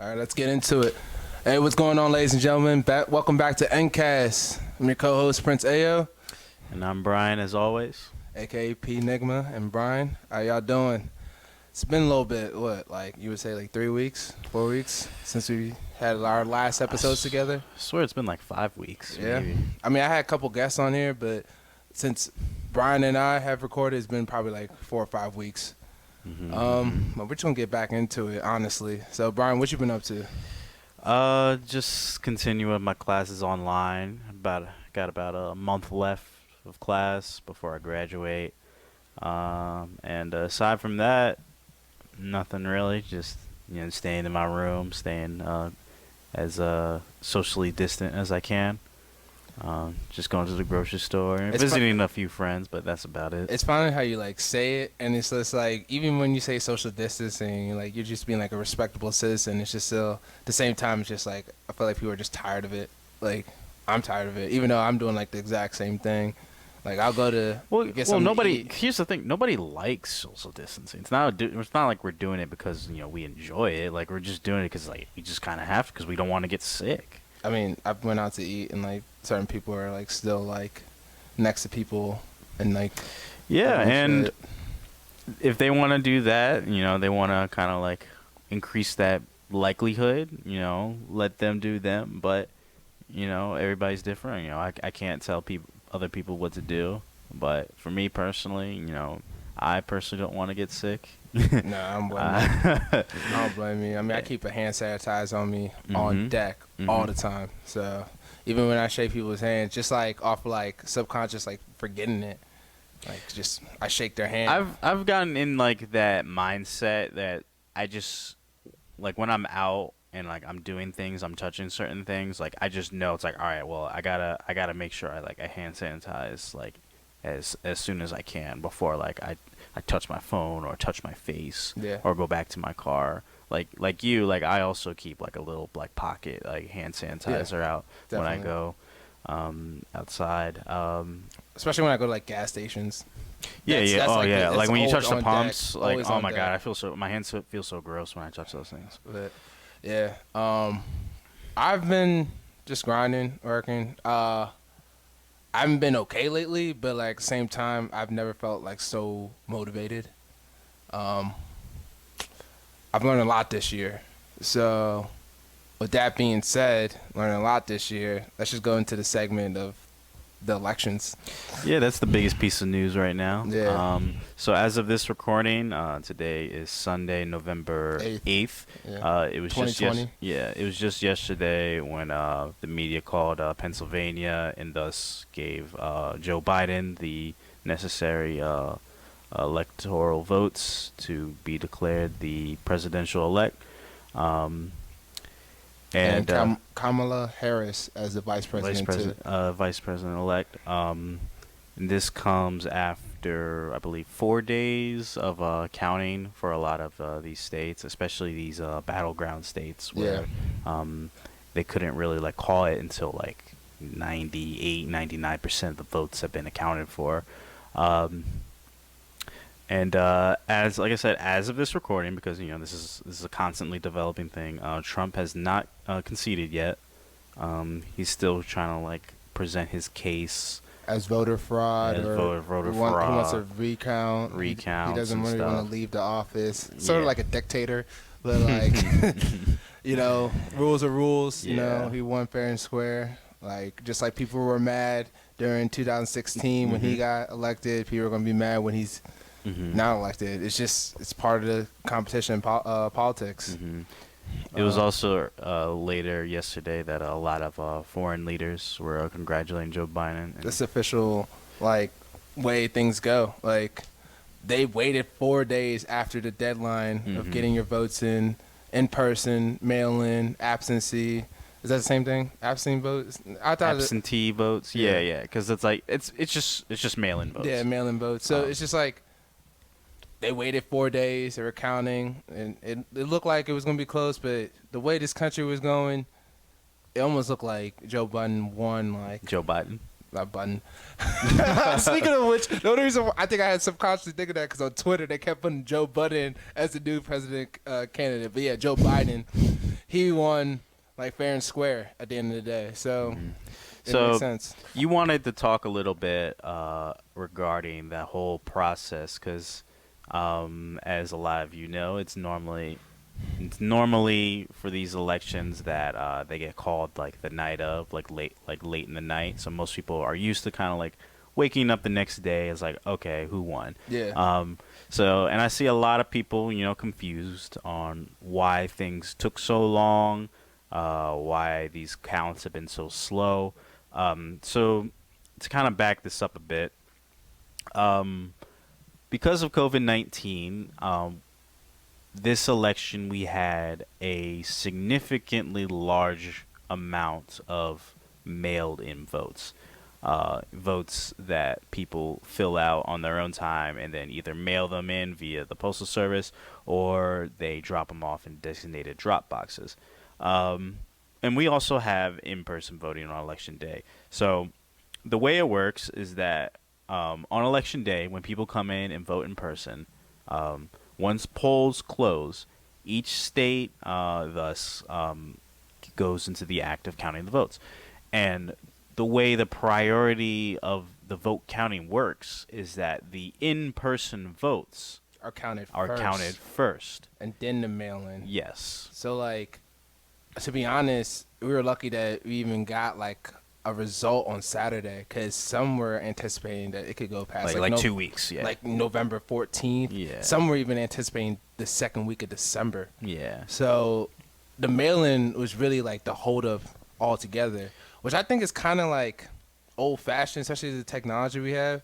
All right, let's get into it. Hey, what's going on, ladies and gentlemen? Welcome back to N.Cast. I'm your co-host, Prince Ayo. And I'm Brian, as always. A.K.A. P. Nigma and Brian. How y'all doing? It's been a little bit, you would say 3 weeks, 4 weeks since we had our last episodes together? I swear it's been 5 weeks. Yeah. Maybe. I mean, I had a couple guests on here, but since Brian and I have recorded, it's been probably 4 or 5 weeks. But we're just going to get back into it, honestly. So, Brian, what you been up to? Just continuing my classes online. Got about a month left of class before I graduate. And aside from that, nothing really. Just staying in my room, staying as socially distant as I can. Just going to the grocery store and visiting a few friends, but that's about it. It's funny how you say it, and it's just even when you say social distancing, you're just being a respectable citizen. It's just still at the same time. It's just I feel like people are just tired of it. I'm tired of it, even though I'm doing the exact same thing. I'll go to get something nobody. to eat. Here's the thing: nobody likes social distancing. It's not like we're doing it because we enjoy it. We're just doing it because we just kind of have to because we don't want to get sick. I mean, I went out to eat and certain people are still next to people and yeah, and shit. If they want to do that, they want to kind of increase that likelihood. Let them do them, but everybody's different. I can't tell other people what to do, but for me personally, I personally don't want to get sick. No, I don't blame you. I don't blame you. I mean, I keep a hand sanitizer on me on deck all the time. So even when I shake people's hands, just off subconscious forgetting it, I shake their hand. I've gotten in that mindset that I just when I'm out and I'm doing things, I'm touching certain things, I just know it's all right, well, I gotta make sure I hand sanitize as soon as I can before I touch my phone or touch my face or go back to my car. Like you, I also keep a little pocket hand sanitizer out definitely. when I go outside. Especially when I go to gas stations. That's when you touch the pumps, deck, oh my god, my hands feel so gross when I touch those things. But yeah, I've been just grinding, working. I haven't been okay lately, but at the same time, I've never felt so motivated. I've learned a lot this year. So with that being said, learning a lot this year, let's just go into the segment of the elections. Yeah, that's the biggest piece of news right now. Yeah. So as of this recording, today is Sunday, November 8th. Yeah. It was 2020. it was just yesterday when the media called Pennsylvania and thus gave Joe Biden the necessary electoral votes to be declared the presidential elect. And Kamala Harris as the vice president. Vice president-elect. This comes after, I believe, 4 days of counting for a lot of these states, especially these battleground states where they couldn't really call it until 98, 99% of the votes have been accounted for. And as I said, as of this recording, because this is a constantly developing thing, Trump has not conceded yet. He's still trying to present his case as voter fraud, He wants a recount. He doesn't really want to leave the office. Sort of like a dictator, but rules are rules. You know, he won fair and square. Just like people were mad during 2016 when he got elected, people are gonna be mad when he's not elected. It's part of the competition in politics. It was also later yesterday that a lot of foreign leaders were congratulating Joe Biden. This official way things go. They waited 4 days after the deadline of getting your votes in person, mail in, absentee. Is that the same thing? Absentee votes? I thought absentee votes. Yeah. Because it's just mail-in votes. Yeah, mail-in votes. So it's just they waited 4 days. They were counting, and it looked like it was going to be close. But the way this country was going, it almost looked like Joe Biden won. Joe Biden. Not Biden. Speaking of which, the only reason I think I had subconsciously thinking that because on Twitter they kept putting Joe Biden as the new president candidate. But yeah, Joe Biden. he won like fair and square at the end of the day. So it So makes sense. you wanted to talk a little bit regarding that whole process because, as a lot of you know, it's normally for these elections that they get called like the night of, like late in the night. So most people are used to kind of like waking up the next day as like, okay, who won? Yeah. So, and I see a lot of people, confused on why things took so long, why these counts have been so slow. So to kind of back this up a bit, because of COVID-19, this election we had a significantly large amount of mailed-in votes. Votes that people fill out on their own time and then either mail them in via the postal service or they drop them off in designated drop boxes. And we also have in-person voting on election day. So the way it works is that on election day, when people come in and vote in person, once polls close, each state thus goes into the act of counting the votes. And the way the priority of the vote counting works is that the in-person votes Are counted first. And then the mail-in. Yes. So, like, to be honest, we were lucky that we even got, like, a result on Saturday because some were anticipating that it could go past, like 2 weeks, yeah. Like November 14th. Yeah. Some were even anticipating the second week of December. Yeah. So the mail-in was really, like, the holdup altogether, which I think is kind of, like, old-fashioned, especially the technology we have.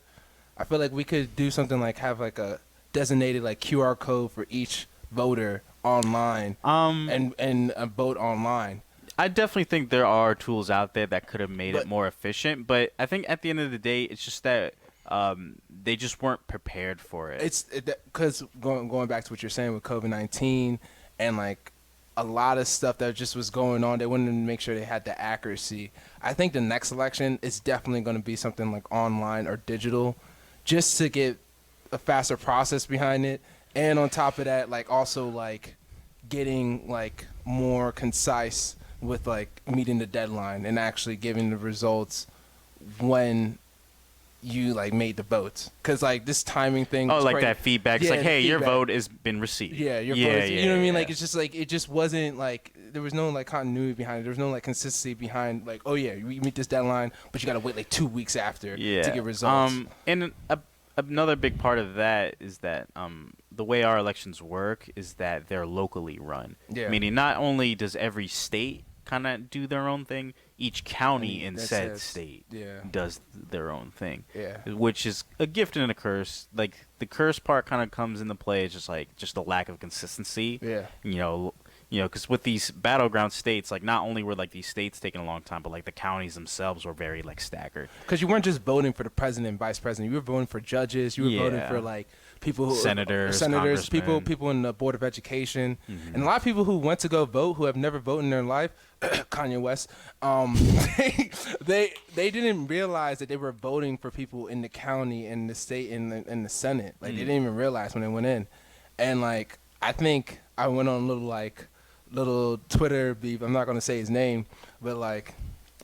I feel like we could do something like have, like, a designated, like, QR code for each voter online and vote online. I definitely think there are tools out there that could have made it more efficient, but I think at the end of the day, it's just that they just weren't prepared for it. It's because going back to what you're saying with COVID-19 and like a lot of stuff that just was going on, they wanted to make sure they had the accuracy. I think the next election is definitely going to be something like online or digital, just to get a faster process behind it, and on top of that, like also like getting like more concise with like meeting the deadline and actually giving the results when you like made the votes, because like this timing thing. Oh, like crazy. that feedback. It's like, hey, your vote has been received. Yeah, your vote. You know what I mean? Like it's just like it just wasn't like there was no like continuity behind it. There was no like consistency behind like, oh yeah, we meet this deadline, but you got to wait like 2 weeks after to get results. And another big part of that is that the way our elections work is that they're locally run. Yeah. Meaning not only does every state kind of do their own thing, each county in said state does their own thing. Yeah. Which is a gift and a curse. Like the curse part kind of comes into play. It's just the lack of consistency. Yeah. Because with these battleground states, like not only were like these states taking a long time, but like the counties themselves were very like staggered. Because you weren't just voting for the president and vice president. You were voting for judges. You were voting for like people, senators, people in the board of education, and a lot of people who went to go vote who have never voted in their life. Kanye West. They didn't realize that they were voting for people in the county and the state and the Senate. Like they didn't even realize when they went in, and like I think I went on a little Twitter beef. I'm not gonna say his name, but like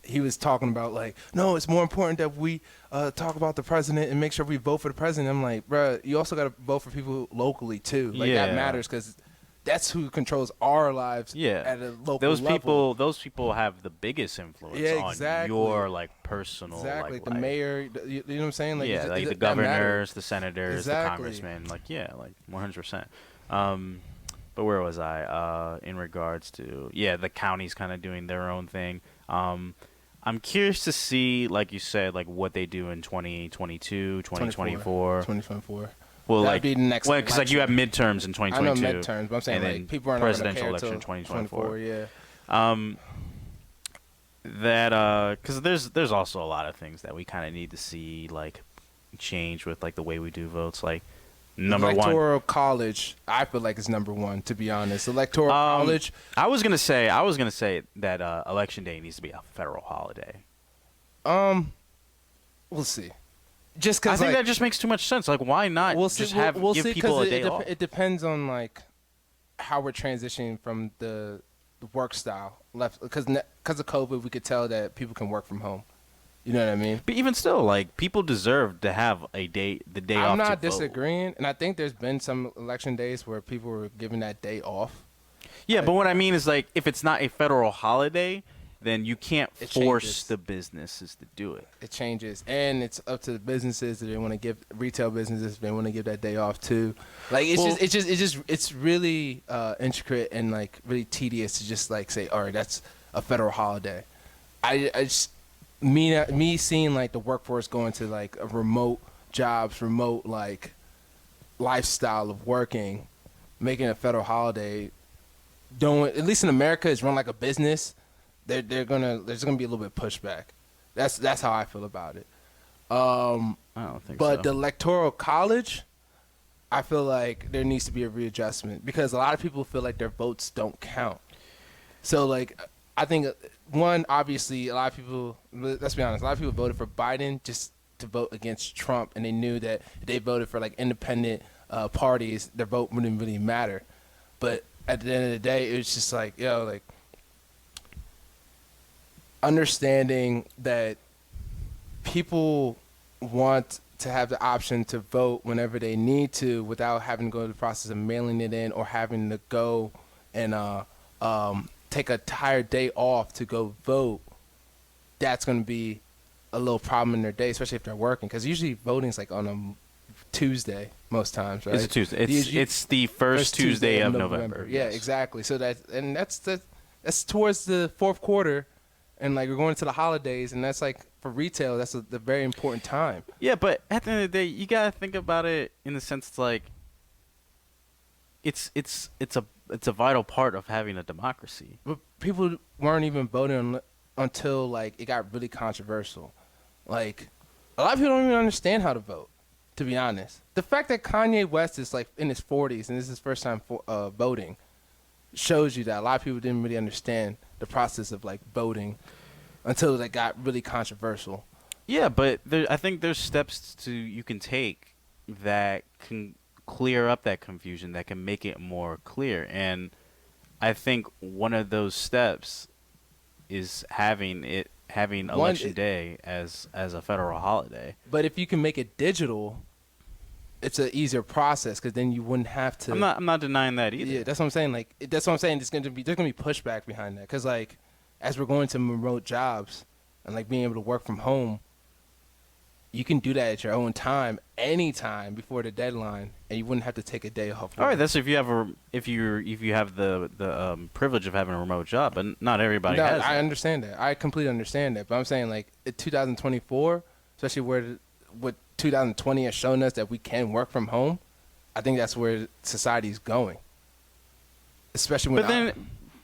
he was talking about like, no, it's more important that we talk about the president and make sure we vote for the president. I'm like, bruh, you also gotta vote for people locally too. Like that matters because that's who controls our lives at a local level. Those people have the biggest influence on your like personal like the mayor. You know what I'm saying? Like, like the governors, the senators, the congressmen. Like 100%. But where was I? In regards to the counties kind of doing their own thing. I'm curious to see, like you said, like what they do in 2022, 2024. 2024. Well, that'd be the next. Well, because like you have midterms in 2022. I know midterms, but I'm saying like people aren't presidential going to election 2024. Yeah. Because there's also a lot of things that we kind of need to see like change with like the way we do votes. Like Electoral college, I feel like it's number one. To be honest, electoral college. I was gonna say that election day needs to be a federal holiday. We'll see. Just because I think that just makes too much sense. Like, why not give people a day off? It depends on like how we're transitioning from the the work style left because of COVID. We could tell that people can work from home. You know what I mean? But even still, like, people deserve to have the day I'm off to not vote. disagreeing, and I think there's been some election days where people were given that day off. Yeah, but what I mean is, like, if it's not a federal holiday, then you can't force the businesses to do it. It changes, and it's up to the businesses if they want to give retail businesses if they want to give that day off too. Like it's really intricate and like really tedious to just like say, all right, that's a federal holiday. I just me seeing like the workforce going to like a remote jobs, remote like lifestyle of working, making a federal holiday. Don't, at least in America, it's run like a business. There's gonna be a little bit of pushback. That's how I feel about it. I don't think so. But the Electoral College, I feel like there needs to be a readjustment because a lot of people feel like their votes don't count. So like, I think one, obviously, a lot of people. Let's be honest. A lot of people voted for Biden just to vote against Trump, and they knew that if they voted for like independent parties, their vote wouldn't really matter. But at the end of the day, it was just like, like understanding that people want to have the option to vote whenever they need to without having to go through the process of mailing it in or having to go and take a entire day off to go vote. That's going to be a little problem in their day, especially if they're working, because usually voting is like on a Tuesday most times, right? It's a Tuesday. It's the first Tuesday of November. Yeah, yes. Exactly. So that's towards the fourth quarter, and like we're going to the holidays, and that's like for retail, that's the very important time. Yeah, but at the end of the day, you gotta think about it in the sense it's like it's a vital part of having a democracy. But people weren't even voting until like it got really controversial. Like a lot of people don't even understand how to vote. To be honest, the fact that Kanye West is like in his 40s and this is his first time voting shows you that a lot of people didn't really understand the process of like voting until it got really controversial. Yeah, but I think there's steps you can take that can clear up that confusion, that can make it more clear. And I think one of those steps is having election day as a federal holiday. But if you can make it digital, it's an easier process because then you wouldn't have to. I'm not denying that either. Yeah, that's what I'm saying. Like that's what I'm saying. There's gonna be pushback behind that because like as we're going to remote jobs and like being able to work from home, you can do that at your own time, anytime before the deadline, and you wouldn't have to take a day off. All right, that's if you have the privilege of having a remote job, but not everybody has. I understand that. I completely understand that. But I'm saying like in 2024, especially what 2020 has shown us that we can work from home, I think that's where society's going. Especially when.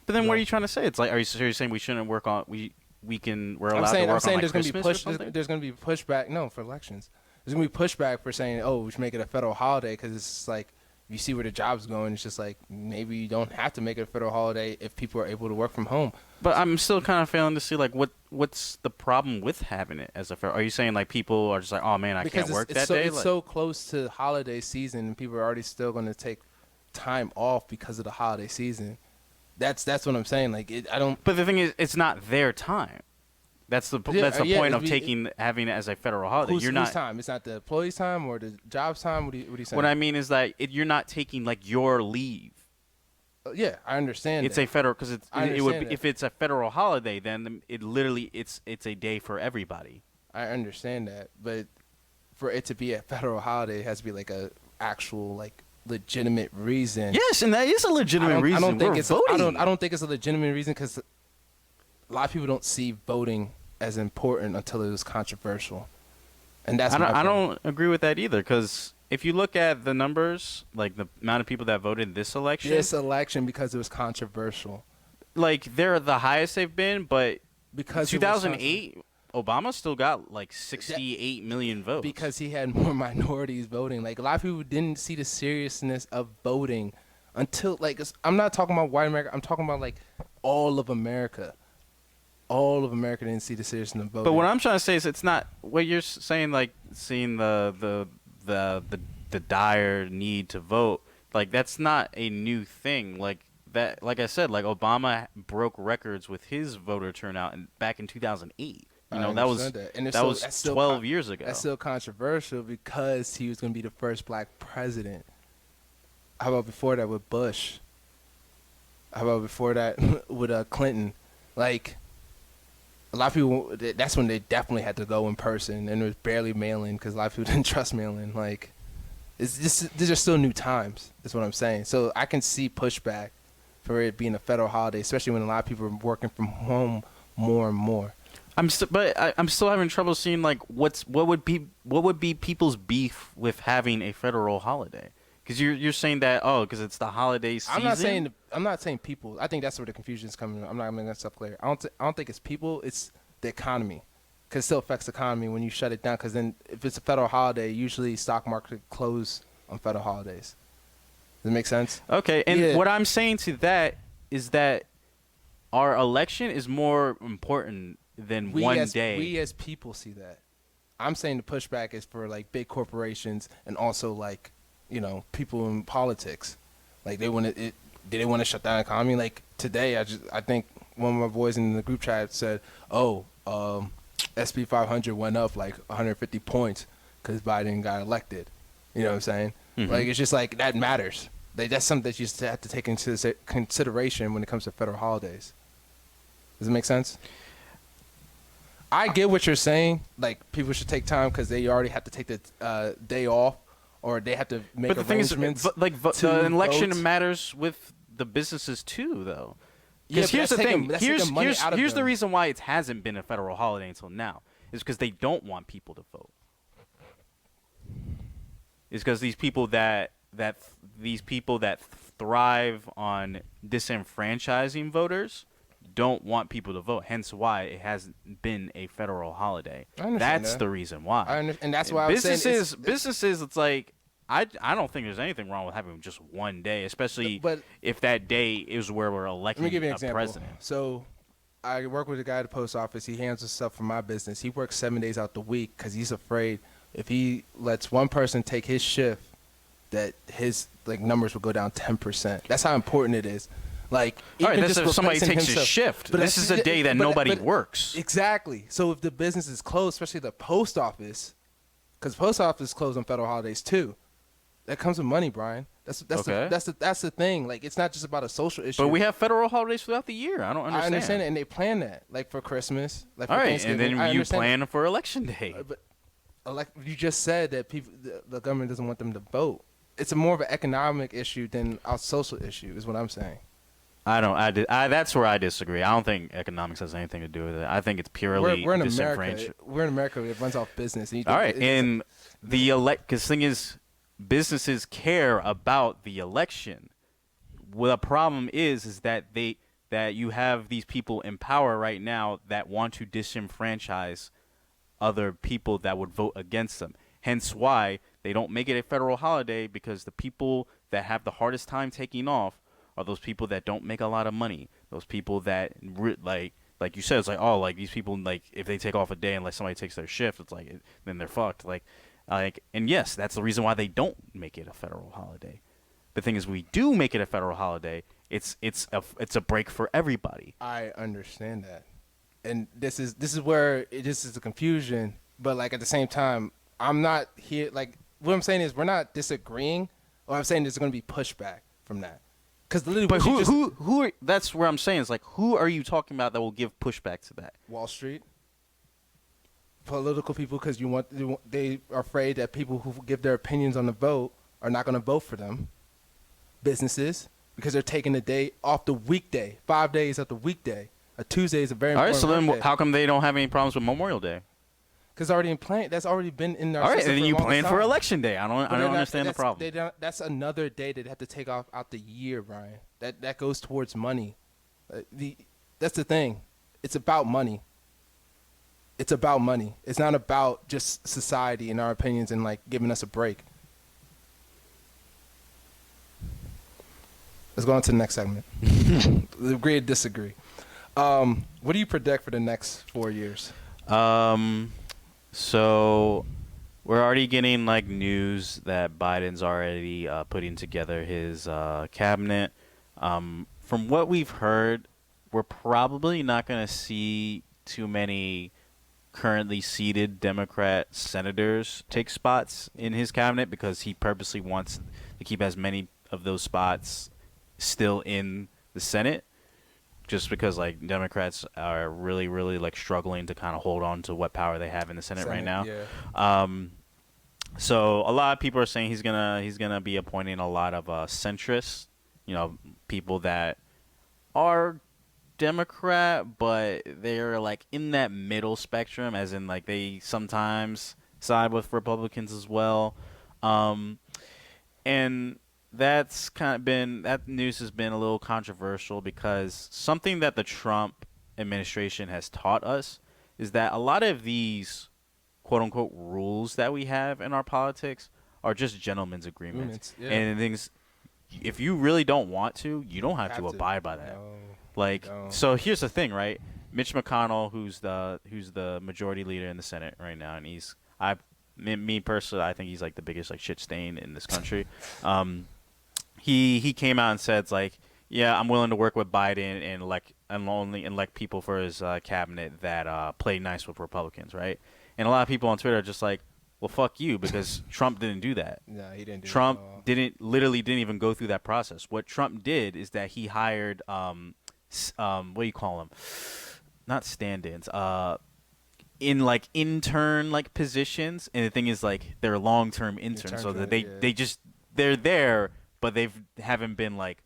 But then, what are you trying to say? It's like, are you saying we shouldn't work on we're allowed to work on I'm saying like there's going to be Christmas there's going to be pushback. No, for elections, there's going to be pushback for saying, oh, we should make it a federal holiday because it's like you see where the job's going. It's just like maybe you don't have to make it a federal holiday if people are able to work from home. But I'm still kind of failing to see like what's the problem with having it as a federal? Are you saying like people are just like, oh man, I can't work that day? It's so close to holiday season, and people are already still going to take time off because of the holiday season. That's what I'm saying. Like I don't. But the thing is, it's not their time. That's the point of having it as a federal holiday. Whose time? It's not the employee's time or the job's time. What are you saying? What I mean is that you're not taking like your leave. Yeah, I understand. It's a federal because if it's a federal holiday, then it literally it's a day for everybody. I understand that, but for it to be a federal holiday, it has to be like a actual like legitimate reason. Yes, and that is a legitimate reason. I don't think it's a legitimate reason because a lot of people don't see voting as important until it was controversial, and that's I don't agree with that either because if you look at the numbers, like the amount of people that voted this election because it was controversial, like they're the highest they've been, but because 2008 Obama still got like 68 million votes because he had more minorities voting. Like a lot of people didn't see the seriousness of voting until like I'm not talking about white America. I'm talking about like all of America. All of America didn't see the seriousness of voting. But what I'm trying to say is it's not what you're saying. Like seeing the dire need to vote. Like that's not a new thing. Like that, like I said, like Obama broke records with his voter turnout back in 2008. You know, I understand that. And that was that's still 12 years ago. That's still controversial because he was going to be the first black president. How about before that with Bush? How about before that with Clinton? Like, a lot of people, that's when they definitely had to go in person, and it was barely mail-in because a lot of people didn't trust mail-in. Like, these are still new times, is what I'm saying. So I can see pushback for it being a federal holiday, especially when a lot of people are working from home more and more. I'm still having trouble seeing like what would be people's beef with having a federal holiday. Because you're saying that because it's the holiday season. I'm not saying people. I think that's where the confusion is coming. I'm not making that stuff clear. I don't think it's people. It's the economy, because it still affects the economy when you shut it down. Because then if it's a federal holiday, usually stock market close on federal holidays. Does that make sense? Okay, and what I'm saying to that is that our election is more important than one day. We as people see that. I'm saying the pushback is for like big corporations and also like, you know, people in politics. Like they want to shut down the economy. Like today, I think one of my boys in the group chat said, SB 500 went up like 150 points because Biden got elected. You know what I'm saying? Mm-hmm. Like, it's just like that matters. Like, that's something that you just have to take into consideration when it comes to federal holidays. Does it make sense? I get what you're saying. Like, people should take time because they already have to take the day off, or they have to make arrangements. The election matters with the businesses too, though. Because here's the thing. Here's the reason why it hasn't been a federal holiday until now. Is because they don't want people to vote. It's because these people that thrive on disenfranchising voters don't want people to vote. Hence why it hasn't been a federal holiday. That's the reason why. And that's why businesses. It's like I don't think there's anything wrong with having just one day, especially if that day is where we're electing let me give you an a example. president. So I work with a guy at the post office. He handles stuff for my business. He works 7 days out the week because he's afraid if he lets one person take his shift, that his numbers will go down 10%. That's how important it is. Like, all right, that's if somebody takes his shift. But this is a day that nobody works. Exactly. So if the business is closed, especially the post office, because the post office is closed on federal holidays too, that comes with money, Brian. That's the thing. Like, it's not just about a social issue. But we have federal holidays throughout the year. I don't understand. I understand it, and they plan that, like for Christmas, like for all right, Thanksgiving. and then you plan for election day. But you just said that the government doesn't want them to vote. It's more of an economic issue than a social issue, is what I'm saying. That's where I disagree. I don't think economics has anything to do with it. I think it's purely we're in America. We're in America. It runs off business. All right, and because thing is, businesses care about the election. What the problem is that you have these people in power right now that want to disenfranchise other people that would vote against them. Hence why they don't make it a federal holiday, because the people that have the hardest time taking off are those people that don't make a lot of money. Those people that like you said, it's like these people, like if they take off a day and like somebody takes their shift, it's like then they're fucked. And yes, that's the reason why they don't make it a federal holiday. The thing is, we do make it a federal holiday. It's a break for everybody. I understand that, and this is where this is a confusion. But like at the same time, I'm not here. Like what I'm saying is, we're not disagreeing. What I'm saying is there's going to be pushback from that. Because who? That's where I'm saying is like, who are you talking about that will give pushback to that? Wall Street, political people, because they are afraid that people who give their opinions on the vote are not going to vote for them. Businesses, because they're taking the day off the weekday, 5 days of the weekday. A Tuesday is a very important all right. So then, day. How come they don't have any problems with Memorial Day? Because already in plan, that's already been in their. All right, and then you plan time. For Election Day. I don't understand the problem. That's another day that they have to take off out the year, Brian. That goes towards money. That's the thing. It's about money. It's about money. It's not about just society and our opinions and like giving us a break. Let's go on to the next segment. Agree or disagree. What do you predict for the next 4 years? So we're already getting like news that Biden's already putting together his cabinet. from what we've heard, we're probably not going to see too many currently seated Democrat senators take spots in his cabinet because he purposely wants to keep as many of those spots still in the Senate, just because like Democrats are really, really like struggling to kind of hold on to what power they have in the Senate right now. Yeah. So a lot of people are saying he's gonna be appointing a lot of centrists, people that are Democrat, but they're like in that middle spectrum, as in like they sometimes side with Republicans as well. And that's kind of been, that news has been a little controversial because something that the Trump administration has taught us is that a lot of these quote unquote rules that we have in our politics are just gentlemen's agreements. Yeah. And things, if you really don't want to, you don't have to abide by that. So here's the thing, right? Mitch McConnell, who's the majority leader in the Senate right now, and me personally, I think he's like the biggest like shit stain in this country. He came out and said like, yeah, I'm willing to work with Biden and only elect people for his cabinet that play nice with Republicans, right? And a lot of people on Twitter are just like, well, fuck you, because Trump didn't do that. No, he didn't do Trump that didn't even go through that process. What Trump did is that he hired what do you call them? Not stand-ins. In like intern like positions, and the thing is like they're long-term interns, so that they're there, but they haven't been like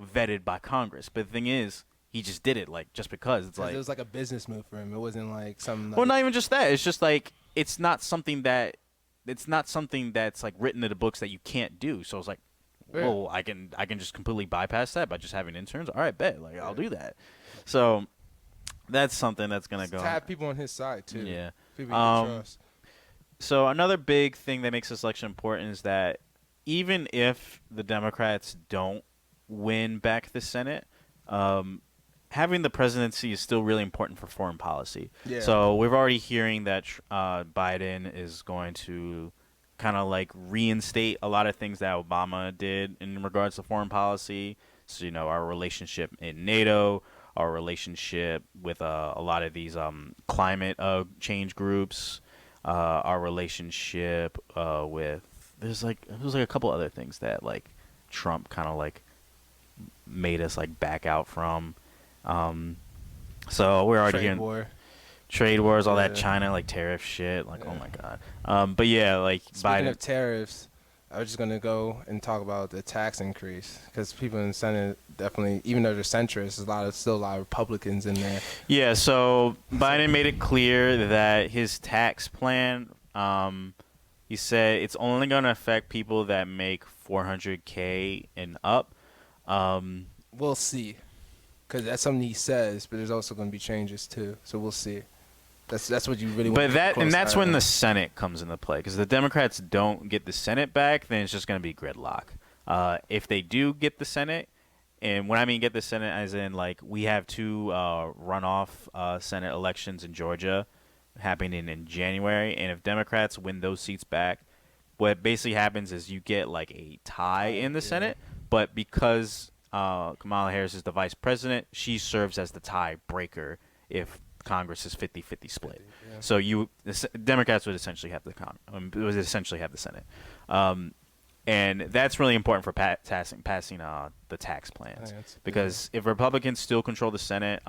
vetted by Congress. But the thing is, he just did it like just because it's like it was like a business move for him. It wasn't like something. Like, well, not even just that. It's just like it's not something that's like written in the books that you can't do. So it's like, well, I can just completely bypass that by just having interns. All right, bet. Like I'll do that. So that's something that's gonna go. To have people on his side too. Yeah. People you can trust. So another big thing that makes this election important is that even if the Democrats don't win back the Senate, having the presidency is still really important for foreign policy. Yeah. So we're already hearing that Biden is going to kind of like reinstate a lot of things that Obama did in regards to foreign policy. So, our relationship in NATO, our relationship with a lot of these climate change groups, our relationship with there's a couple other things that like Trump kind of like made us like back out from. So we're already hearing trade wars, all that China like tariff shit. Like, oh my god. But yeah, like speaking of tariffs, I was just gonna go and talk about the tax increase because people in the Senate definitely, even though they're centrists, there's still a lot of Republicans in there. Yeah. So Biden made it clear that his tax plan, he said it's only gonna affect people that make $400K and up. We'll see, because that's something he says, but there's also going to be changes too. So we'll see. That's what you really want. But that's when the Senate comes into play, because the Democrats don't get the Senate back, then it's just going to be gridlock. If they do get the Senate, and when I mean get the Senate, as in like we have two runoff Senate elections in Georgia happening in January, and if Democrats win those seats back, what basically happens is you get like a tie in the Senate, but because Kamala Harris is the vice president, she serves as the tiebreaker if Congress is 50-50 split. Yeah. So the Democrats would essentially have the Senate. And that's really important for passing the tax plans, because if Republicans still control the Senate,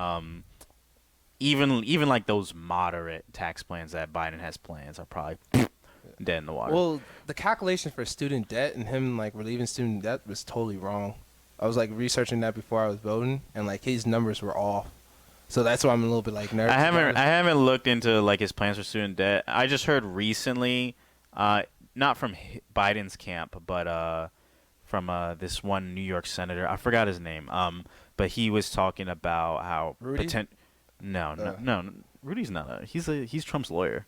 even like those moderate tax plans that Biden has plans are probably dead in the water. Well, the calculation for student debt and him like relieving student debt was totally wrong. I was like researching that before I was voting, and like his numbers were off. So that's why I'm a little bit like nervous. I haven't looked into like his plans for student debt. I just heard recently, not from Biden's camp, but from this one New York senator. I forgot his name. But he was talking about how Rudy? No, Rudy's not. He's Trump's lawyer.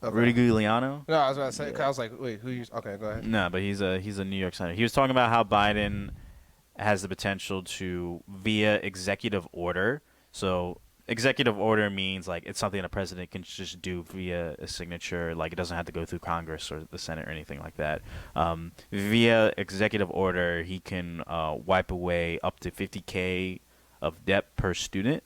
Okay. Rudy Giuliano. No, I was about to say. Yeah. 'Cause I was like, wait, okay, go ahead. No, but he's a New York senator. He was talking about how Biden has the potential to, via executive order, so executive order means like it's something a president can just do via a signature. Like it doesn't have to go through Congress or the Senate or anything like that. Via executive order, he can wipe away up to $50K of debt per student.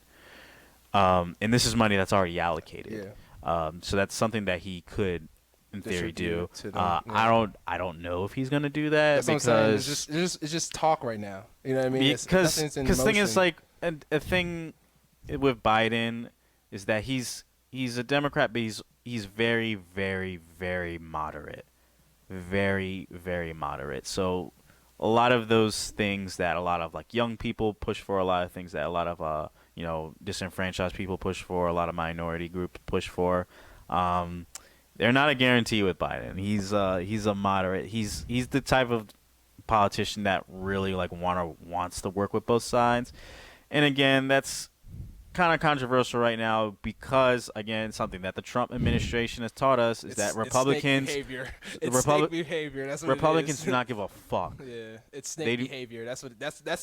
And this is money that's already allocated. Yeah. So that's something that he could, in theory, do. Yeah. I don't know if he's gonna do that That's because what I'm saying. It's just talk right now. You know what I mean? Because thing is like a thing with Biden is that he's a Democrat, but he's very, very, very moderate, very, very moderate. So a lot of those things that a lot of like young people push for, a lot of things that a lot of disenfranchised people push for, a lot of minority groups push for, they're not a guarantee with Biden. He's a moderate. He's the type of politician that really like wants to work with both sides. And again, that's kind of controversial right now because, again, something that the Trump administration has taught us is that Republicans, snake behavior. That's what Republicans it is. do not give a fuck. Yeah, it's snake behavior. That's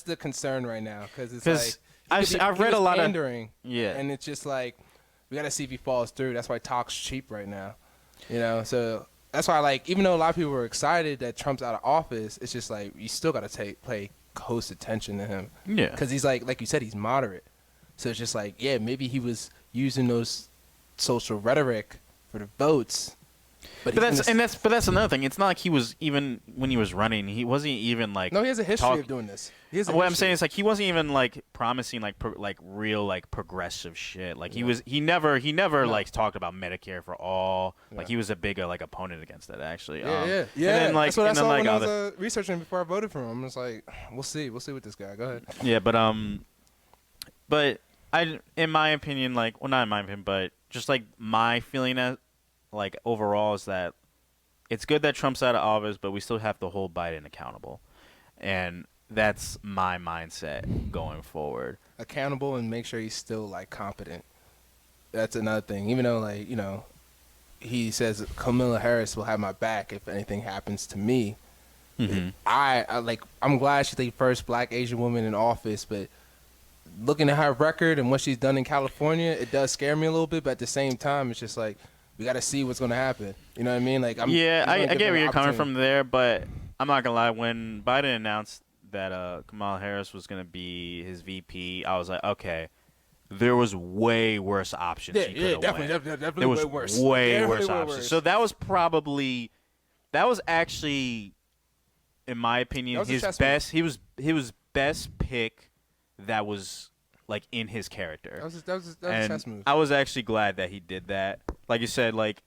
the concern right now because it's like I've read a lot of pandering. Yeah, and it's just like we got to see if he falls through. That's why talk's cheap right now. You know, so that's why like even though a lot of people were excited that Trump's out of office, it's just like you still got to pay close attention to him. Yeah, because he's like you said, he's moderate. So it's just like, yeah, maybe he was using those social rhetoric for the votes. But that's another thing. It's not like he was, even when he was running, he wasn't even like. No, he has a history of doing this. What I'm saying is like he wasn't even like promising like real like progressive shit. Like he never like talked about Medicare for all. Yeah. Like he was a big like opponent against that actually. Yeah. And then, like, that's what I saw when I was researching before I voted for him. I was like, we'll see with this guy. Go ahead. Yeah, but in my opinion, like, well, not in my opinion, but just like my feeling as like overall is that it's good that Trump's out of office, but we still have to hold Biden accountable, and that's my mindset going forward. Accountable and make sure he's still like competent. That's another thing. Even though like he says Kamala Harris will have my back if anything happens to me. Mm-hmm. I'm glad she's the first Black Asian woman in office, but looking at her record and what she's done in California, it does scare me a little bit. But at the same time, it's just like we got to see what's going to happen. You know what I mean? Like, I get where you're coming from there, but I'm not gonna lie. When Biden announced that Kamala Harris was gonna be his VP, I was like, okay, there was way worse options. Definitely there was way worse. Way worse options. So that was actually, in my opinion, his best. He was best pick. That was like in his character. That was a chess move. I was actually glad that he did that. Like you said, like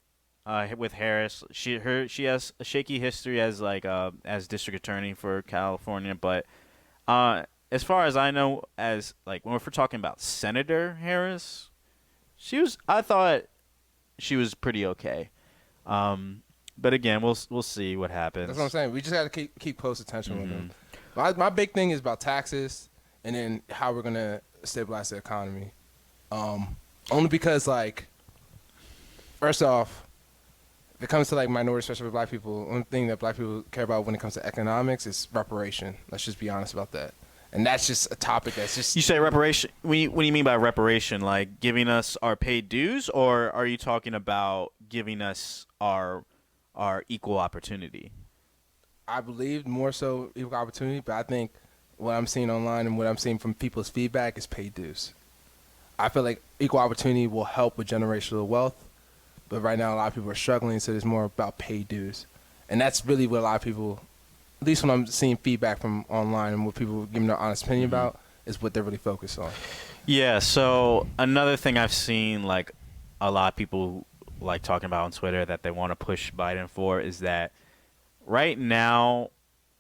with Harris, she has a shaky history as like as district attorney for California, but as far as I know, as like when we're talking about Senator Harris, I thought she was pretty okay. But again, we'll see what happens. That's what I'm saying. We just got to keep close attention with him. My big thing is about taxes. And then how we're gonna stabilize the economy, only because like, first off, if it comes to like minorities, especially Black people, one thing that Black people care about when it comes to economics is reparation. Let's just be honest about that. And that's just a topic that's just. You say reparation. What do you mean by reparation? Like giving us our paid dues, or are you talking about giving us our equal opportunity? I believe more so equal opportunity, but I think what I'm seeing online and what I'm seeing from people's feedback is paid dues. I feel like equal opportunity will help with generational wealth, but right now a lot of people are struggling, so there's more about paid dues. And that's really what a lot of people, at least when I'm seeing feedback from online and what people giving their honest opinion about, is what they're really focused on. Yeah, so another thing I've seen like a lot of people like talking about on Twitter that they want to push Biden for is that right now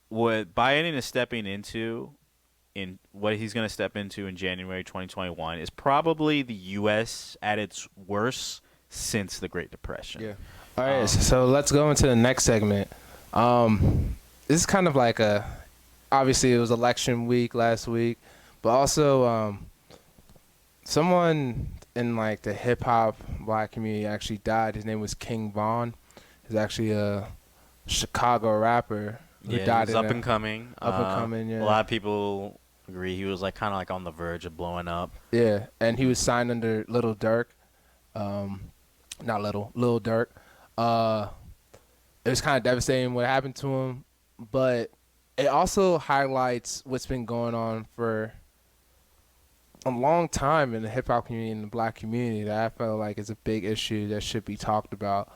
what Biden is stepping into, in what he's going to step into in January 2021, is probably the U.S. at its worst since the Great Depression. Yeah. All right, so let's go into the next segment. This is kind of like obviously it was election week last week, but also someone in like the hip hop Black community actually died. His name was King Von. He's actually a Chicago rapper. Yeah, he's up and coming. Yeah. A lot of people Agree. He was like kind of like on the verge of blowing up. Yeah, and he was signed under Little Dirk. Not Lil Durk. It was kind of devastating what happened to him, but it also highlights what's been going on for a long time in the hip hop community and the black community that I feel like is a big issue that should be talked about.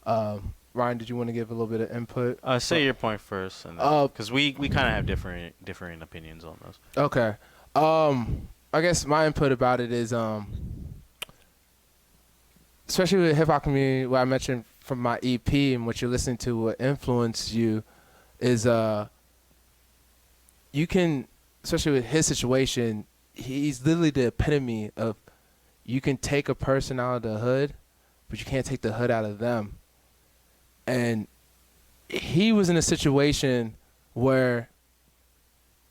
Ryan, did you want to give a little bit of input? Say your point first, because we kind of have differing opinions on this. Okay. I guess my input about it is especially with the hip hop community, what I mentioned from my EP and what you're listening to, what influenced you, is you can, especially with his situation, he's literally the epitome of you can take a person out of the hood, but you can't take the hood out of them. And he was in a situation where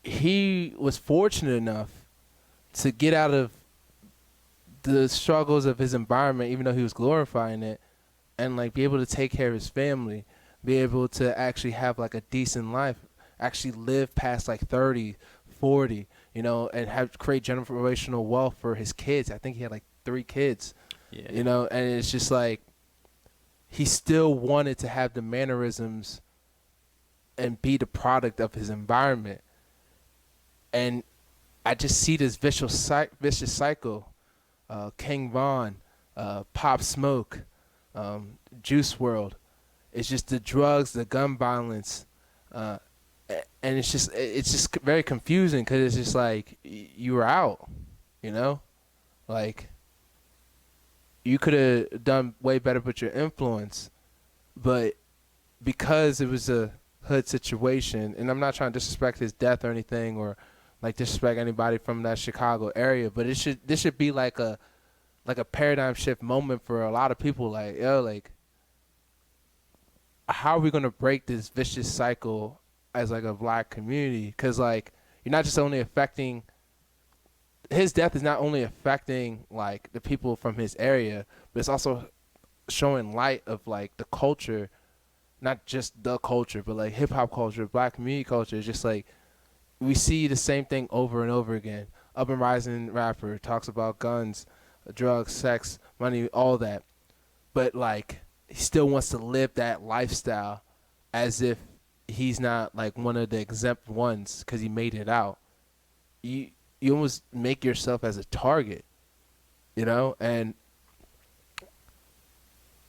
he was fortunate enough to get out of the struggles of his environment, even though he was glorifying it, and like be able to take care of his family, be able to actually have like a decent life, actually live past like 30, 40, you know, and have create generational wealth for his kids. I think he had like 3 kids, you know, and it's just like he still wanted to have the mannerisms and be the product of his environment. And I just see this vicious cycle. King Von, Pop Smoke, Juice World. It's just the drugs, the gun violence, and it's just very confusing because it's just like you were out, you know, like you could have done way better with your influence, but because it was a hood situation, and I'm not trying to disrespect his death or anything, or like disrespect anybody from that Chicago area, but this should be like a paradigm shift moment for a lot of people. Like, yo, like, how are we gonna break this vicious cycle as like a black community? Because like you're not just only affecting his death is not only affecting like the people from his area, but it's also showing light of like the culture, not just the culture, but like hip hop culture, black community culture. It's just like we see the same thing over and over again. Up and rising rapper talks about guns, drugs, sex, money, all that. But like he still wants to live that lifestyle as if he's not like one of the exempt ones because he made it out. You almost make yourself as a target, you know? And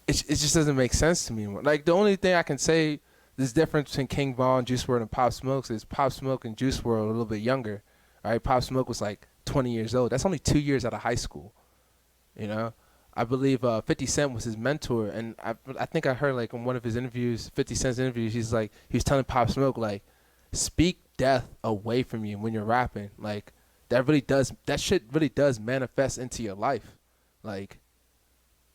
it just doesn't make sense to me anymore. Like the only thing I can say this difference between King Von, Juice WRLD, and Pop Smoke is Pop Smoke and Juice WRLD a little bit younger. All right, Pop Smoke was like 20 years old. That's only 2 years out of high school. You know, I believe 50 Cent was his mentor, and I think I heard like in one of his interviews, 50 Cent's interviews, he was telling Pop Smoke like, speak death away from you when you're rapping. Like that shit really does manifest into your life. Like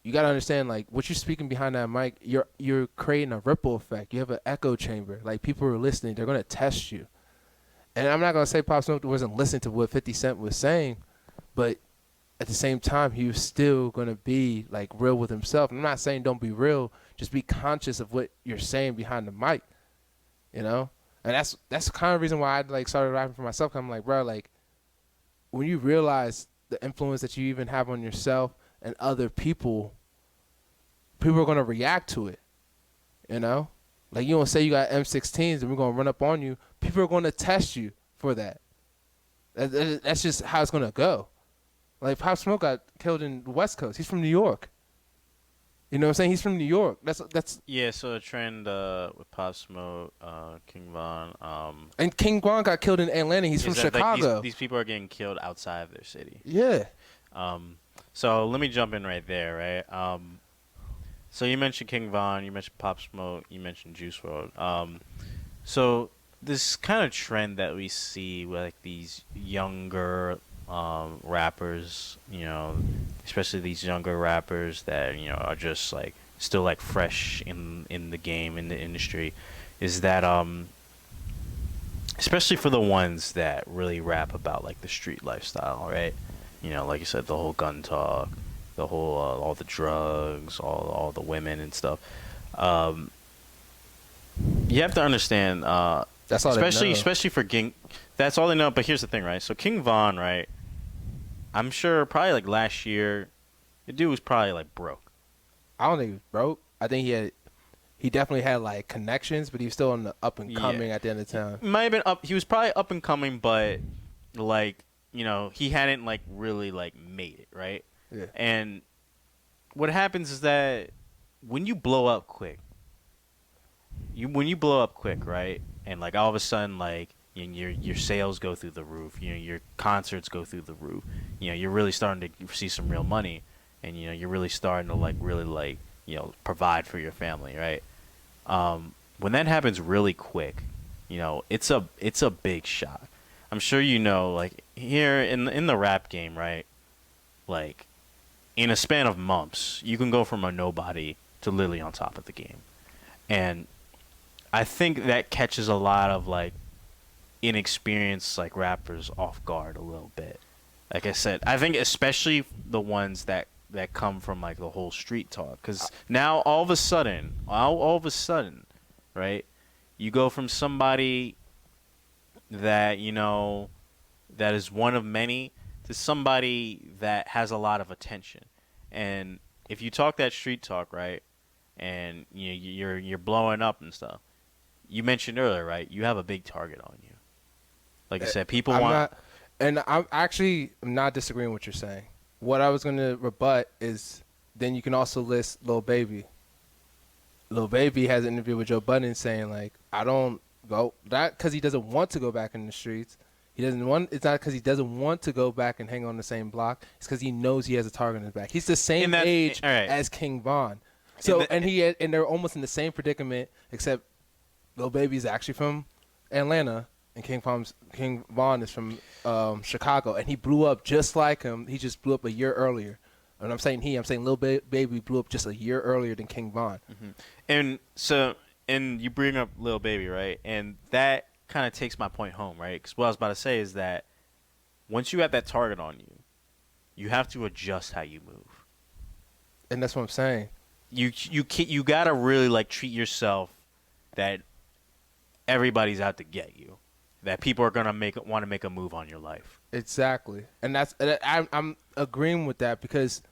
you gotta understand, like what you're speaking behind that mic, you're creating a ripple effect. You have an echo chamber. Like people are listening, they're gonna test you. And I'm not gonna say Pop Smoke wasn't listening to what 50 Cent was saying, but at the same time, he was still gonna be like real with himself. I'm not saying don't be real, just be conscious of what you're saying behind the mic, you know. And that's the kind of reason why I like started rapping for myself. I'm like, bro, like when you realize the influence that you even have on yourself and other people are gonna react to it, you know. Like you don't say you got M16s and we're gonna run up on you. People are gonna test you for that. That's just how it's gonna go. Like Pop Smoke got killed in the West Coast. He's from New York. You know what I'm saying? He's from New York. That's Yeah, so a trend with Pop Smoke, King Von, and King Von got killed in Atlanta. He's from Chicago. Like these people are getting killed outside of their city. Yeah. So let me jump in right there, right? So you mentioned King Von, you mentioned Pop Smoke, you mentioned Juice WRLD. So this kind of trend that we see with like these younger rappers, you know, especially these younger rappers that, you know, are just like still like fresh in the game, in the industry, is that especially for the ones that really rap about like the street lifestyle, right? You know, like you said, the whole gun talk, the whole all the drugs, all the women and stuff. You have to understand That's all they know. Especially for King. That's all they know. But here's the thing, right? So King Von, right? I'm sure probably like last year, the dude was probably like broke. I don't think he was broke. I think he definitely had like connections, but he was still on the up and coming at the end of the town. Might have been up. He was probably up and coming, but like he hadn't like really like made it, right? Yeah. And what happens is that when you blow up quick, right? And like all of a sudden, like your sales go through the roof. Your concerts go through the roof. You're really starting to see some real money, and you're really starting to really provide for your family, right? When that happens really quick, it's a big shock. I'm sure like here in the rap game, right? Like in a span of months, you can go from a nobody to literally on top of the game, and I think that catches a lot of like inexperienced like rappers off guard a little bit. Like I said, I think especially the ones that come from like the whole street talk, because now all of a sudden, right, you go from somebody that that is one of many to somebody that has a lot of attention. And if you talk that street talk, right, and you're blowing up and stuff, you mentioned earlier, right, you have a big target on you. Like I said, people I'm actually not disagreeing with what you're saying. What I was going to rebut is then you can also list Lil Baby. Lil Baby has an interview with Joe Budden saying, like, I don't go that because he doesn't want to go back in the streets. It's not because he doesn't want to go back and hang on the same block. It's because he knows he has a target on his back. He's the same age as King Von. So and they're almost in the same predicament, except Lil Baby's actually from Atlanta and King Von is from Chicago, and he blew up just like him. He just blew up a year earlier. And I'm saying Lil Baby blew up just a year earlier than King Von. Mm-hmm. And you bring up Lil Baby, right? And that kind of takes my point home, right? Because what I was about to say is that once you have that target on you, you have to adjust how you move. And that's what I'm saying. You gotta really like treat yourself that everybody's out to get you, that people are gonna want to make a move on your life. Exactly, and I'm agreeing with that because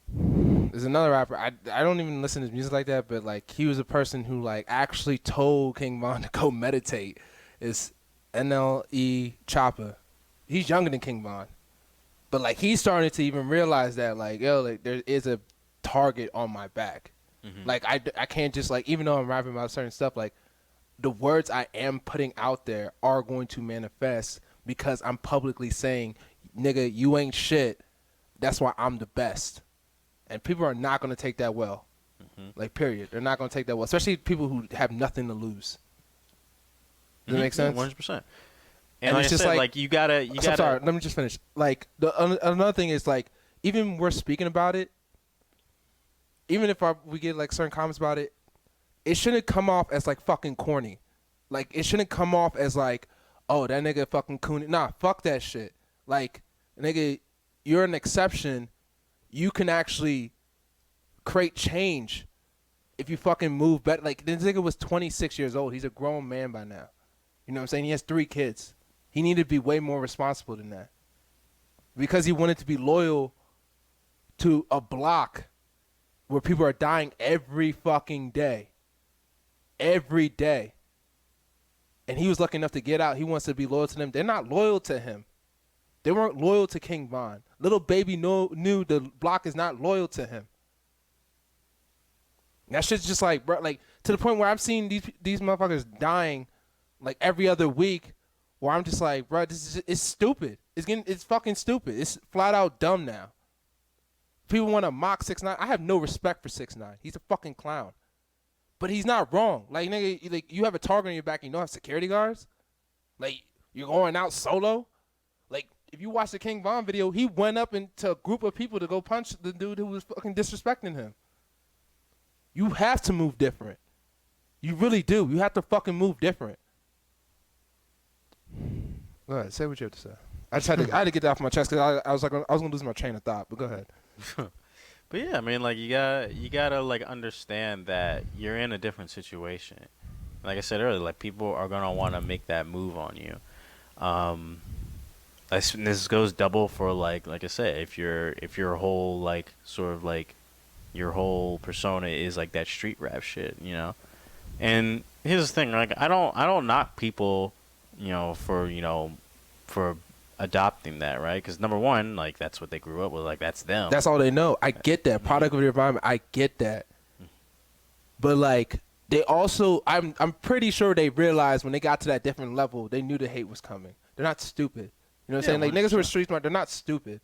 there's another rapper. I don't even listen to his music like that, but like he was a person who like actually told King Von to go meditate. It's NLE Chopper. He's younger than King Von, but like he's starting to even realize that like like there is a target on my back. Mm-hmm. Like I can't just like, even though I'm rapping about certain stuff, like the words I am putting out there are going to manifest because I'm publicly saying, nigga, you ain't shit. That's why I'm the best. And people are not going to take that well. Mm-hmm. Like, period. They're not going to take that well, especially people who have nothing to lose. Does that make sense? 100%. And like it's just I said, like you gotta. Sorry, let me just finish. Like another thing is like, even when we're speaking about it, even if we get like certain comments about it, it shouldn't come off as like fucking corny. Like it shouldn't come off as like, oh, that nigga fucking coon. Nah, fuck that shit. Like, nigga, you're an exception. You can actually create change if you fucking move better. Like, this nigga was 26 years old. He's a grown man by now. You know what I'm saying? He has 3 kids. He needed to be way more responsible than that. Because he wanted to be loyal to a block where people are dying every fucking day. Every day. And he was lucky enough to get out. He wants to be loyal to them. They're not loyal to him. They weren't loyal to King Von. Little Baby knew the block is not loyal to him. That shit's just like, bro, like to the point where I'm seeing these motherfuckers dying like every other week, where I'm just like, bro, it's stupid. It's fucking stupid. It's flat out dumb now. People want to mock 6ix9ine. I have no respect for 6ix9ine. He's a fucking clown. But he's not wrong. Like, nigga, like you have a target on your back and you don't have security guards? Like, you're going out solo? Like, if you watch the King Von video, he went up into a group of people to go punch the dude who was fucking disrespecting him. You have to move different. You really do. You have to fucking move different. Go ahead. Say what you have to say. I had to get that off my chest because I was gonna lose my train of thought. But go ahead. But yeah, I mean, like you gotta like understand that you're in a different situation. Like I said earlier, like people are gonna want to make that move on you. Um, this goes double for like I said, if your whole like sort of like your whole persona is like that street rap shit, you know. And here's the thing, like I don't knock people, for adopting that, right? Because number one, like that's what they grew up with, like that's them. That's all they know. I get that. Product of your environment. I get that. But like they also, I'm pretty sure they realized when they got to that different level, they knew the hate was coming. They're not stupid. You know what I'm saying? Like niggas who are street smart, they're not stupid.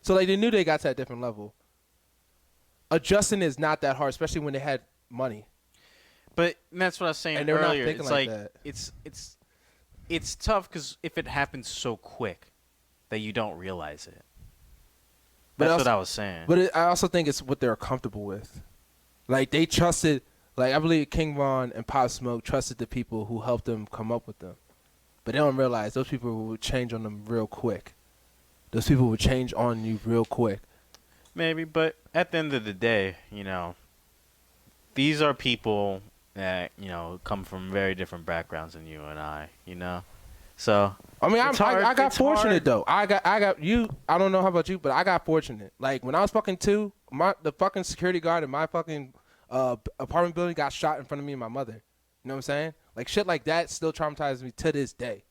So like they knew they got to that different level. Adjusting is not that hard, especially when they had money. But that's what I was saying and they're earlier. Not thinking it's like like that. it's tough because if it happens so quick that you don't realize it. That's what I was saying. But I also think it's what they're comfortable with. Like they trusted, like I believe King Von and Pop Smoke trusted the people who helped them come up with them. But they don't realize those people would change on them real quick. Those people would change on you real quick. Maybe, but at the end of the day, these are people that, come from very different backgrounds than you and I, So I mean, I got fortunate though. I got you. I don't know how about you, but I got fortunate. Like when I was fucking 2, the fucking security guard in my fucking apartment building got shot in front of me and my mother. You know what I'm saying? Like shit like that still traumatizes me to this day.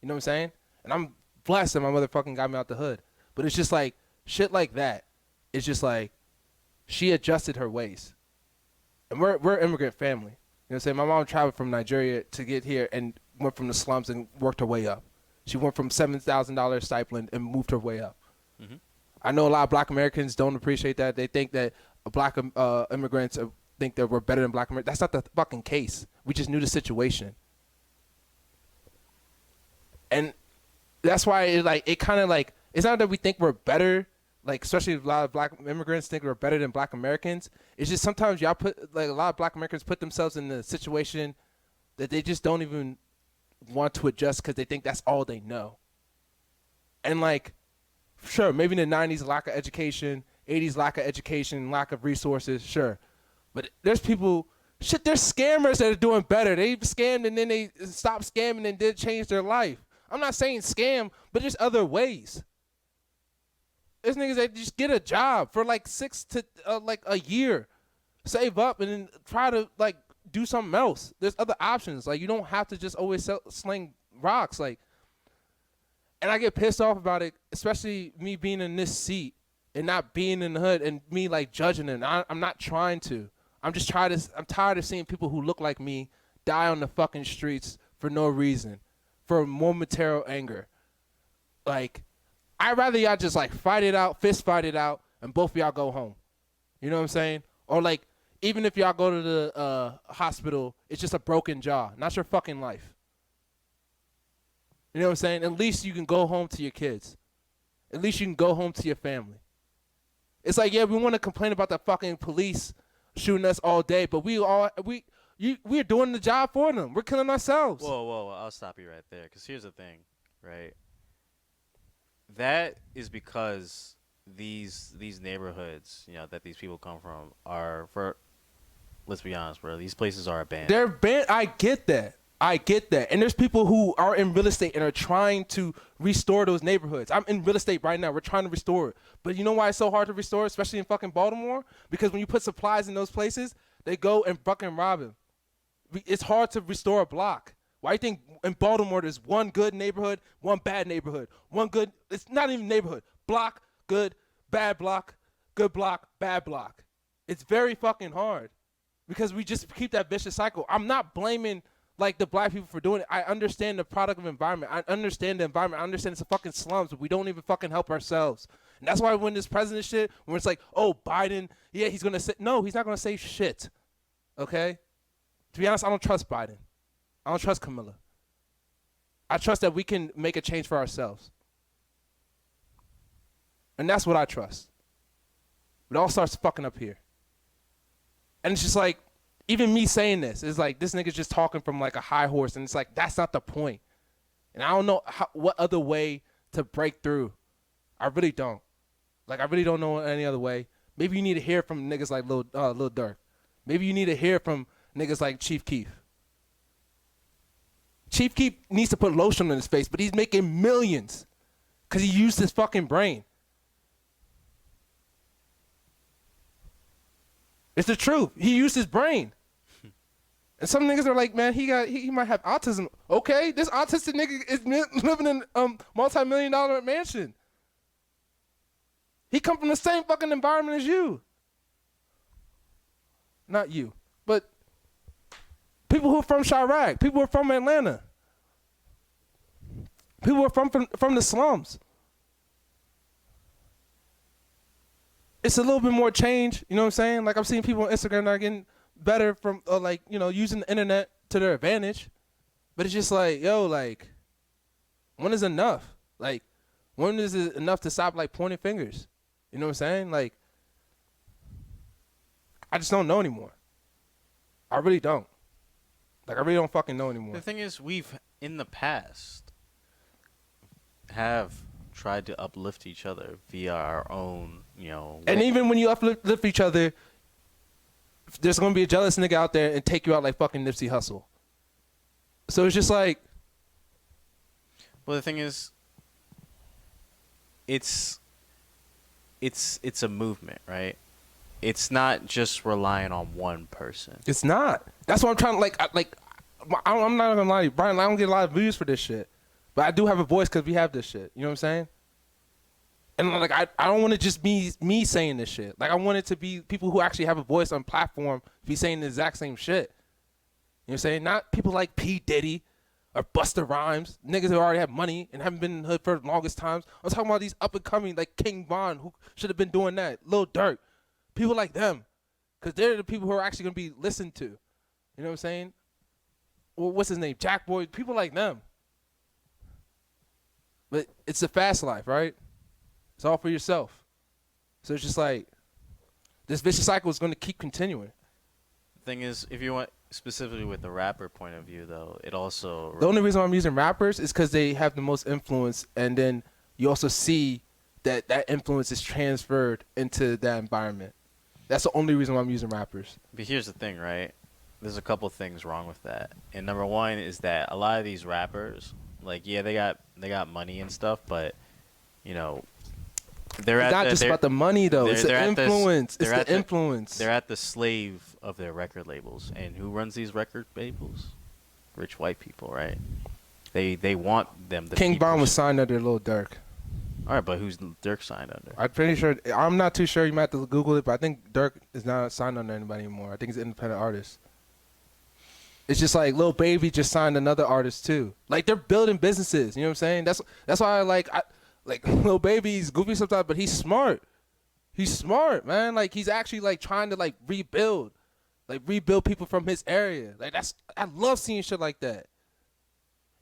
You know what I'm saying? And I'm blessed that my mother fucking got me out the hood. But it's just like shit like that. It's just like she adjusted her ways. And we're an immigrant family. You know what I'm saying? My mom traveled from Nigeria to get here and went from the slums and worked her way up. She went from $7,000 stipend and moved her way up. Mm-hmm. I know a lot of black Americans don't appreciate that. They think that black immigrants think that we're better than black Americans. That's not the fucking case. We just knew the situation. And that's why it kind of like, it's not that we think we're better, like especially a lot of black immigrants think we're better than black Americans. It's just sometimes y'all put, like a lot of black Americans put themselves in the situation that they just don't even want to adjust because they think that's all they know. And like, sure, maybe in the 90s, lack of education, 80s, lack of education, lack of resources, sure. But there's people, there's scammers that are doing better. They scammed and then they stopped scamming and did change their life. I'm not saying scam, but there's other ways. There's niggas that just get a job for like 6 to like a year, save up, and then try to like do something else. There's other options. Like you don't have to just always sling rocks. Like, and I get pissed off about it, especially me being in this seat and not being in the hood and me like judging it. I'm not trying to. I'm tired of seeing people who look like me die on the fucking streets for no reason, for momentary anger. Like, I'd rather y'all just like fight it out, fist fight it out, and both of y'all go home. You know what I'm saying? Or like, even if y'all go to the hospital, it's just a broken jaw, not your fucking life. You know what I'm saying? At least you can go home to your kids. At least you can go home to your family. It's like, yeah, we want to complain about the fucking police shooting us all day, but we're doing the job for them. We're killing ourselves. Whoa, I'll stop you right there. Because here's the thing, right? That is because these neighborhoods, that these people come from let's be honest, bro, these places are abandoned. They're abandoned. I get that. And there's people who are in real estate and are trying to restore those neighborhoods. I'm in real estate right now. We're trying to restore it. But you know why it's so hard to restore, especially in fucking Baltimore? Because when you put supplies in those places, they go and fucking rob them. It's hard to restore a block. Why do you think in Baltimore there's one good neighborhood, one bad neighborhood? It's not even neighborhood. Block, good, bad block, good block, bad block. It's very fucking hard because we just keep that vicious cycle. I'm not blaming like the black people for doing it. I understand the product of environment. I understand the environment. I understand it's a fucking slums, but we don't even fucking help ourselves. And that's why when this president shit, when it's like, oh, Biden, yeah, he's going to say, no, he's not going to say shit. Okay? To be honest, I don't trust Biden. I don't trust Camilla. I trust that we can make a change for ourselves. And that's what I trust. It all starts fucking up here. And it's just like, even me saying this, it's like this nigga's just talking from like a high horse, and it's like, that's not the point. And I don't know what other way to break through. I really don't. Like, I really don't know any other way. Maybe you need to hear from niggas like Lil Durk. Maybe you need to hear from niggas like Chief Keef. Chief Keef needs to put lotion on his face, but he's making millions because he used his fucking brain. It's the truth. He used his brain. And some niggas are like, man, he might have autism. Okay, this autistic nigga is living in a multi-million-dollar mansion. He come from the same fucking environment as you. Not you, but people who are from Chirac, people who are from Atlanta, people who are from the slums. It's a little bit more change, you know what I'm saying? Like, I'm seeing people on Instagram that are getting better from, like, you know, using the internet to their advantage. But it's just like, yo, like, when is enough? Like, when is it enough to stop, like, pointing fingers? You know what I'm saying? Like, I just don't know anymore. I really don't. Like, I really don't fucking know anymore. The thing is, we've, in the past, have tried to uplift each other via our own, you know. And even when you uplift each other, there's going to be a jealous nigga out there and take you out like fucking Nipsey Hussle. So it's just like. Well, the thing is, it's a movement, right? It's not just relying on one person. It's not. That's what I'm trying to, I'm not going to lie to you, Brian, I don't get a lot of views for this shit. But I do have a voice because we have this shit. You know what I'm saying? And like I don't want to just be me saying this shit. Like I want it to be people who actually have a voice on platform be saying the exact same shit. You know what I'm saying? Not people like P. Diddy or Busta Rhymes, niggas who already have money and haven't been in the hood for the longest times. I'm talking about these up and coming like King Von who should have been doing that. Lil Durk, people like them, because they're the people who are actually gonna be listened to. You know what I'm saying? Well, what's his name? Jack Boy, people like them. But it's a fast life, right? It's all for yourself. So it's just like, this vicious cycle is going to keep continuing. The thing is, if you want specifically with the rapper point of view, though, it also... The only reason why I'm using rappers is because they have the most influence, and then you also see that that influence is transferred into that environment. That's the only reason why I'm using rappers. But here's the thing, right? There's a couple things wrong with that. And number one is that a lot of these rappers... Like, yeah, they got money and stuff, but, you know, It's not just about the money, though. It's the influence. It's the influence. They're at the slave of their record labels. And who runs these record labels? Rich white people, right? They want them to King Von was signed under Lil Durk. All right, but who's Durk signed under? I'm pretty sure. I'm not too sure. You might have to Google it, but I think Durk is not signed under anybody anymore. I think he's an independent artist. It's just like Lil Baby just signed another artist too. Like they're building businesses. You know what I'm saying? That's why I like Lil Baby's goofy sometimes, but he's smart. He's smart, man. Like he's actually like trying to like rebuild people from his area. Like I love seeing shit like that.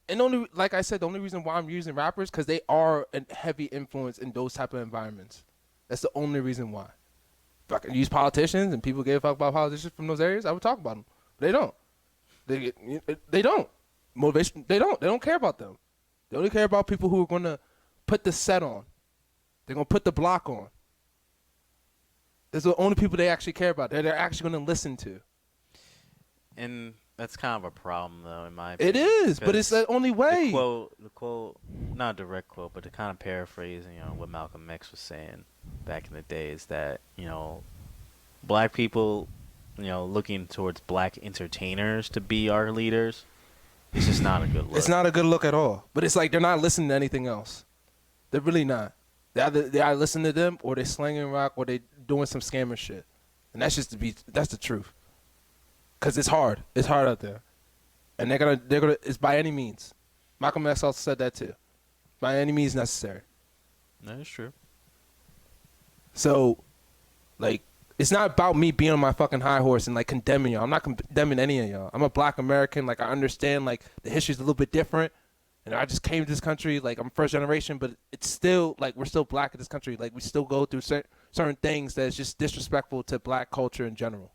And like I said, the only reason why I'm using rappers because they are a heavy influence in those type of environments. That's the only reason why. If I could use politicians and people give a fuck about politicians from those areas, I would talk about them. But they don't. They don't. Motivation. They don't care about them. They only care about people who are going to put the set on. They're going to put the block on. Those are the only people they actually care about. They're actually going to listen to. And that's kind of a problem, though, in my opinion. It is, but it's the only way. The quote, not a direct quote, but to kind of paraphrase, what Malcolm X was saying back in the day is that, black people, looking towards black entertainers to be our leaders, it's just not a good look. It's not a good look at all. But it's like they're not listening to anything else. They're really not. They either listen to them or they slanging rock or they doing some scammer shit. And that's the truth. Cause it's hard. It's hard out there. And they're gonna it's by any means. Malcolm X also said that too. By any means necessary. That is true. So, like, it's not about me being on my fucking high horse and like condemning y'all. I'm not condemning any of y'all. I'm a black American. Like I understand like the history's a little bit different. And I just came to this country, like I'm first generation, but it's still like we're still black in this country. Like we still go through certain things that's just disrespectful to black culture in general.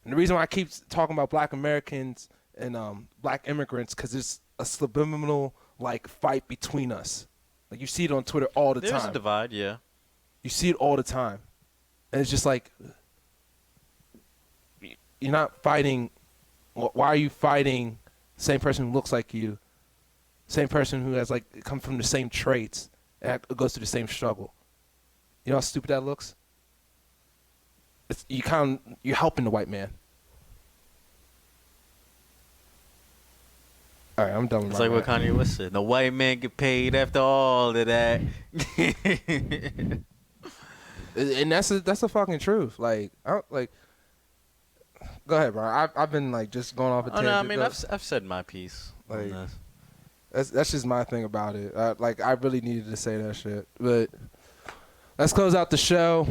And the reason why I keep talking about black Americans and black immigrants, because there's a subliminal like fight between us. Like you see it on Twitter all the time. There's a divide, yeah. You see it all the time. And it's just like, you're not fighting. Why are you fighting same person who looks like you, same person who has like come from the same traits, and goes through the same struggle. You know how stupid that looks? You're helping the white man. All right, I'm done with It's my like what rant. Kanye West said. The white man get paid after all of that. And that's the fucking truth. Like, go ahead, bro. I've been like just going off a tangent. No, I mean I've said my piece on Like, this. that's just my thing about it. I really needed to say that shit. But let's close out the show.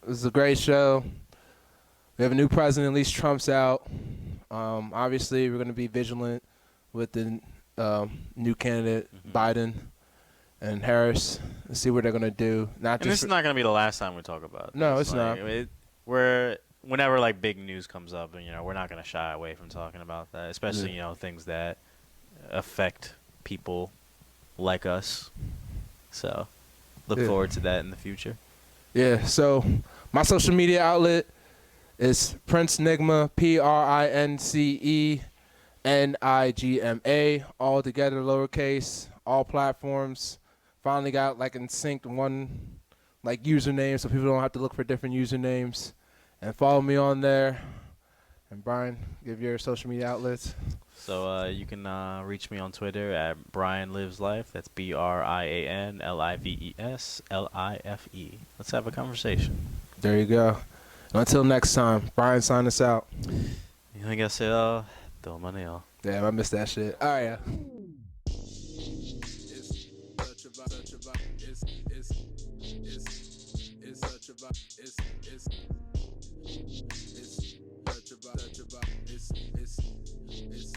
It was a great show. We have a new president. At least Trump's out. Obviously, we're gonna be vigilant with the new candidate, Biden and Harris, and see what they're gonna do. And this is not gonna be the last time we talk about this. No, it's not. We're whenever like big news comes up, and we're not gonna shy away from talking about that, especially things that affect people like us. So look forward to that in the future. Yeah. So my social media outlet is Prince Nigma, PrinceNigma, all together, lowercase, all platforms. Finally got like in sync one like username, so people don't have to look for different usernames. And follow me on there. And Brian, give your social media outlets. So you can reach me on Twitter at Brian Lives Life. That's BrianLivesLife. Let's have a conversation. There you go. And until next time, Brian, sign us out. You think I said, Toma Neo. Damn, I missed that shit. All right, yeah. It's such a vibe. It's